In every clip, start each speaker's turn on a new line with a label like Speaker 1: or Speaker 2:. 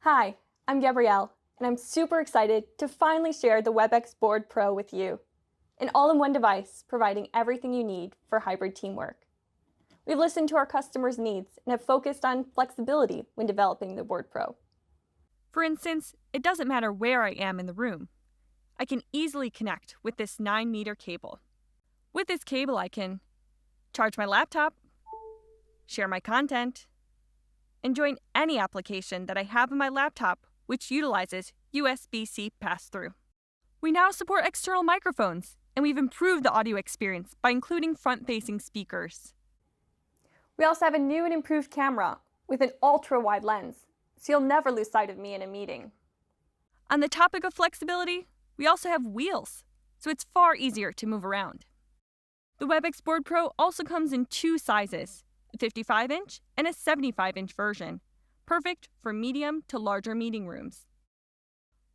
Speaker 1: Hi, I'm Gabrielle, and I'm super excited to finally share the Webex Board Pro with you. An all-in-one device providing everything you need for hybrid teamwork. We've listened to our customers' needs and have focused on flexibility when developing the Board Pro.
Speaker 2: For instance, it doesn't matter where I am in the room. I can easily connect with this 9-meter cable. With this cable, I can charge my laptop, share my content, and join any application that I have on my laptop which utilizes USB-C pass-through. We now support external microphones, and we've improved the audio experience by including front-facing speakers.
Speaker 1: We also have a new and improved camera with an ultra-wide lens, so you'll never lose sight of me in a meeting.
Speaker 2: On the topic of flexibility, we also have wheels, so it's far easier to move around. The Webex Board Pro also comes in two sizes, a 55-inch and a 75-inch version, perfect for medium to larger meeting rooms.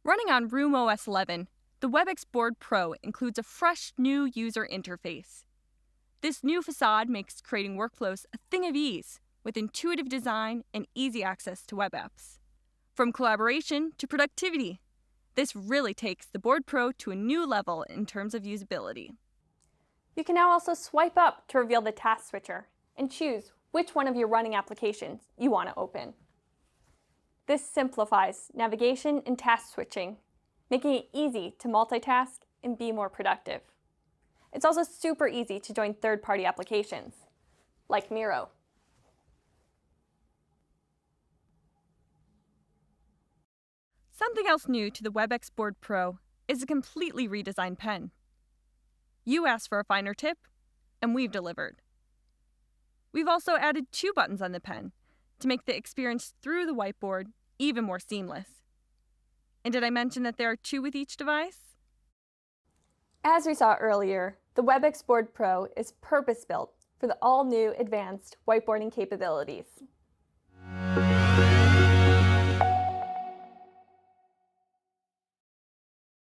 Speaker 2: Running on Room OS 11, the Webex Board Pro includes a fresh new user interface. This new facade makes creating workflows a thing of ease, with intuitive design and easy access to web apps. From collaboration to productivity, this really takes the Board Pro to a new level in terms of usability.
Speaker 1: You can now also swipe up to reveal the task switcher and choose which one of your running applications you want to open. This simplifies navigation and task switching, making it easy to multitask and be more productive. It's also super easy to join third-party applications, like Miro.
Speaker 2: Something else new to the Webex Board Pro is a completely redesigned pen. You asked for a finer tip, and we've delivered. We've also added 2 buttons on the pen to make the experience through the whiteboard even more seamless. And did I mention that there are 2 with each device?
Speaker 1: As we saw earlier, the Webex Board Pro is purpose-built for the all-new advanced whiteboarding capabilities.